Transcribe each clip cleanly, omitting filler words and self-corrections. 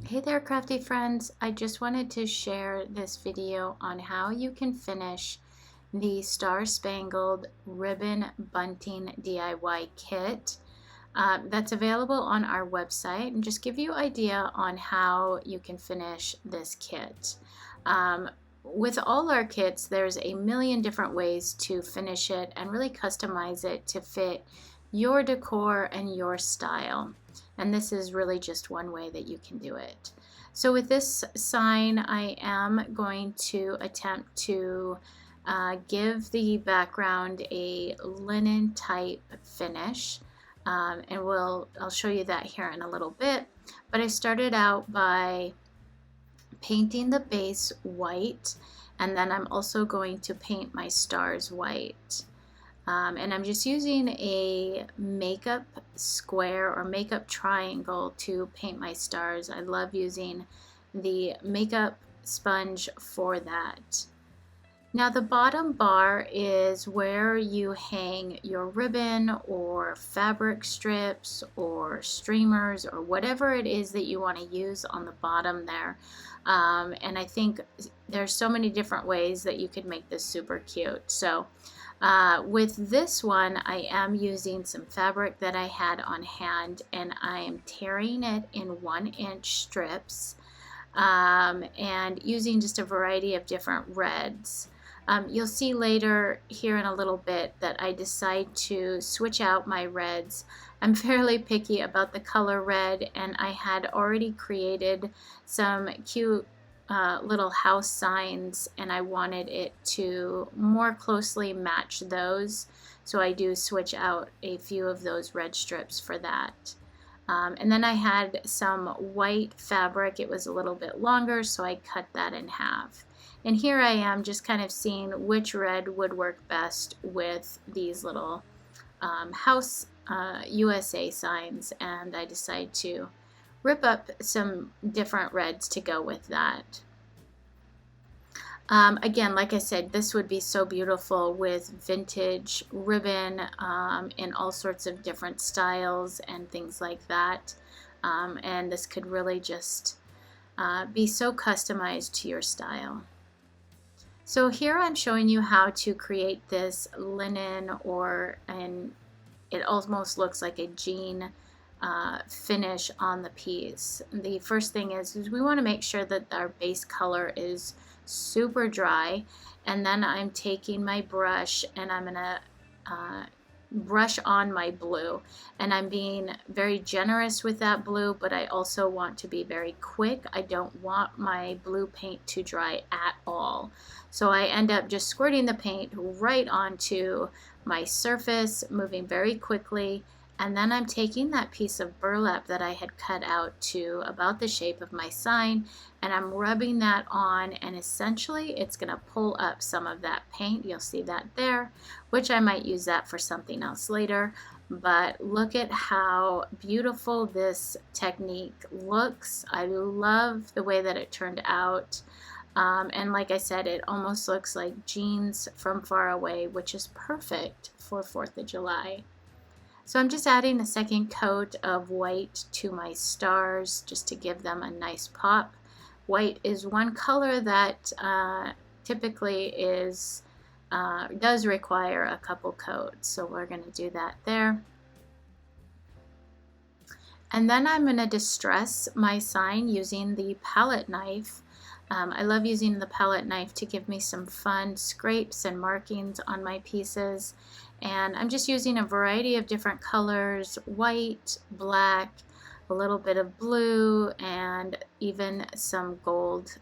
Hey there, crafty friends. I just wanted to share this video on how you can finish the Star Spangled Ribbon Bunting DIY kit that's available on our website, and just give you idea on how you can finish this kit. With all our kits, there's a million different ways to finish it and really customize it to fit your decor and your style. And this is really just one way that you can do it. So with this sign, I am going to attempt to give the background a linen type finish. And I'll show you that here in a little bit. But I started out by painting the base white, and then I'm also going to paint my stars white. And I'm just using a makeup square or makeup triangle to paint my stars. I love using the makeup sponge for that. Now the bottom bar is where you hang your ribbon or fabric strips or streamers or whatever it is that you want to use on the bottom there. And I think there's so many different ways that you could make this super cute. So with this one, I am using some fabric that I had on hand, and I am tearing it in 1-inch strips and using just a variety of different reds. You'll see later here in a little bit that I decide to switch out my reds. I'm fairly picky about the color red, and I had already created some cute little house signs, and I wanted it to more closely match those, so I do switch out a few of those red strips for that. And then I had some white fabric. It was a little bit longer, so I cut that in half. And here I am just kind of seeing which red would work best with these little house USA signs, and I decided to rip up some different reds to go with that. Again, like I said, this would be so beautiful with vintage ribbon in all sorts of different styles and things like that. And this could really just be so customized to your style. So here I'm showing you how to create this linen, and it almost looks like a jean finish on the piece. The first thing is we want to make sure that our base color is super dry, and then I'm taking my brush and I'm gonna brush on my blue, and I'm being very generous with that blue, but I also want to be very quick. I don't want my blue paint to dry at all, so I end up just squirting the paint right onto my surface, moving very quickly. And then I'm taking that piece of burlap that I had cut out to about the shape of my sign, and I'm rubbing that on, and essentially it's going to pull up some of that paint. You'll see that there, which I might use that for something else later. But look at how beautiful this technique looks. I love the way that it turned out. And like I said, it almost looks like jeans from far away, which is perfect for 4th of July. So I'm just adding a second coat of white to my stars just to give them a nice pop. White is one color that typically does require a couple coats, so we're going to do that there. And then I'm going to distress my sign using the palette knife. I love using the palette knife to give me some fun scrapes and markings on my pieces. And I'm just using a variety of different colors: white, black, a little bit of blue, and even some gold,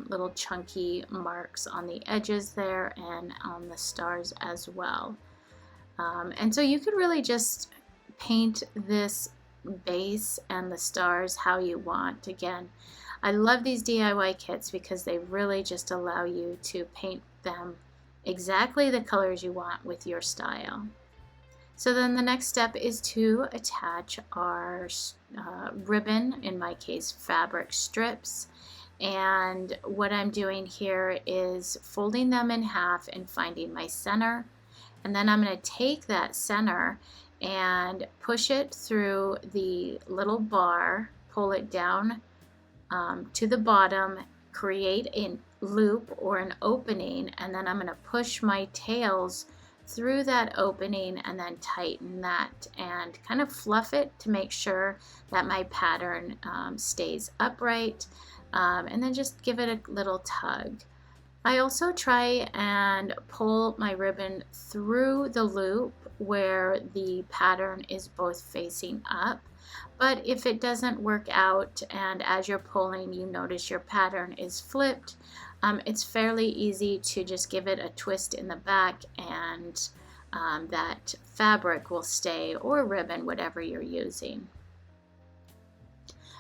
little chunky marks on the edges there and on the stars as well. And so you could really just paint this base and the stars how you want. Again, I love these DIY kits because they really just allow you to paint them exactly the colors you want with your style. So then the next step is to attach our ribbon, in my case fabric strips, and what I'm doing here is folding them in half and finding my center, and then I'm going to take that center and push it through the little bar, pull it down to the bottom, create a loop or an opening, and then I'm going to push my tails through that opening and then tighten that and kind of fluff it to make sure that my pattern stays upright, and then just give it a little tug. I also try and pull my ribbon through the loop where the pattern is both facing up. But if it doesn't work out and as you're pulling you notice your pattern is flipped, it's fairly easy to just give it a twist in the back, and that fabric will stay, or ribbon, whatever you're using.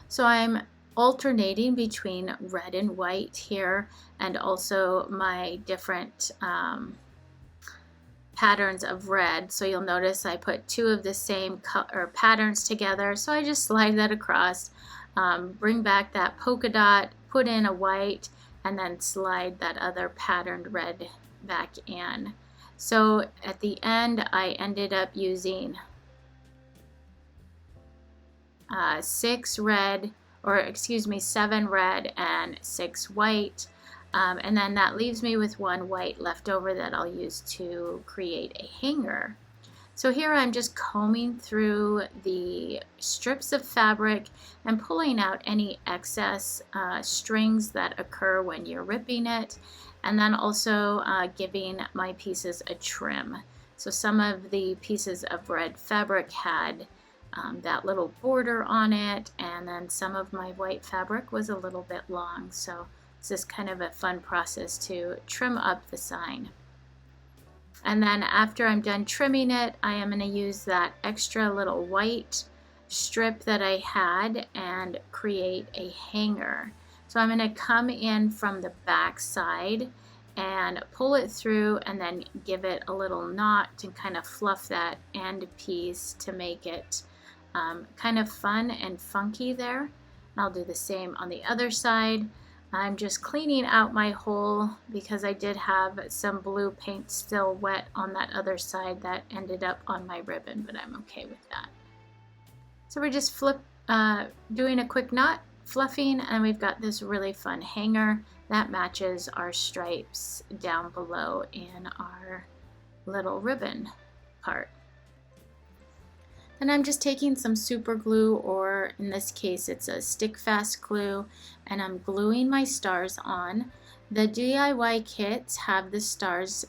So I'm alternating between red and white here, and also my different patterns of red. So you'll notice I put two of the same color patterns together, so I just slide that across, bring back that polka dot, put in a white, and then slide that other patterned red back in. So at the end I ended up using 7 red and 6 white, and then that leaves me with 1 white left over that I'll use to create a hanger. So here I'm just combing through the strips of fabric and pulling out any excess strings that occur when you're ripping it, and then also giving my pieces a trim. So some of the pieces of red fabric had that little border on it, and then some of my white fabric was a little bit long, so it's just kind of a fun process to trim up the sign. And then after I'm done trimming it, I am going to use that extra little white strip that I had and create a hanger. So I'm going to come in from the back side and pull it through and then give it a little knot and kind of fluff that end piece to make it kind of fun and funky there. And I'll do the same on the other side. I'm just cleaning out my hole because I did have some blue paint still wet on that other side that ended up on my ribbon, but I'm okay with that. So we're just doing a quick knot, fluffing, and we've got this really fun hanger that matches our stripes down below in our little ribbon part. And I'm just taking some super glue, or in this case it's a stick fast glue, and I'm gluing my stars on. The DIY kits have the stars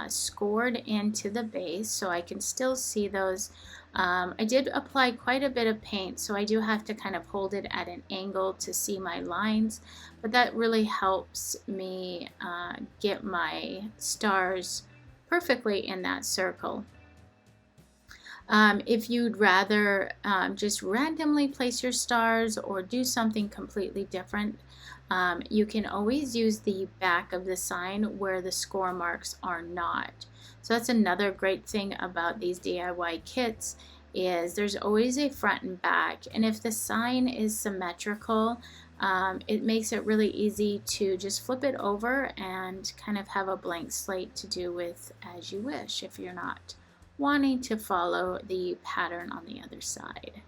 scored into the base, so I can still see those. I did apply quite a bit of paint, so I do have to kind of hold it at an angle to see my lines, but that really helps me get my stars perfectly in that circle. If you'd rather just randomly place your stars or do something completely different, you can always use the back of the sign where the score marks are not. So that's another great thing about these DIY kits, is there's always a front and back, and if the sign is symmetrical, it makes it really easy to just flip it over and kind of have a blank slate to do with as you wish if you're not wanting to follow the pattern on the other side.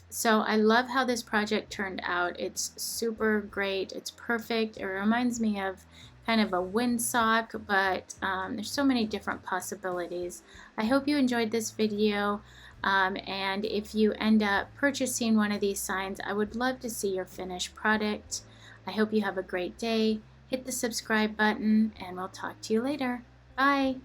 So I love how this project turned out. It's super great. It's perfect. It reminds me of kind of a windsock, but there's so many different possibilities. I hope you enjoyed this video, and if you end up purchasing one of these signs, I would love to see your finished product. I hope you have a great day. Hit the subscribe button, and we'll talk to you later. Bye.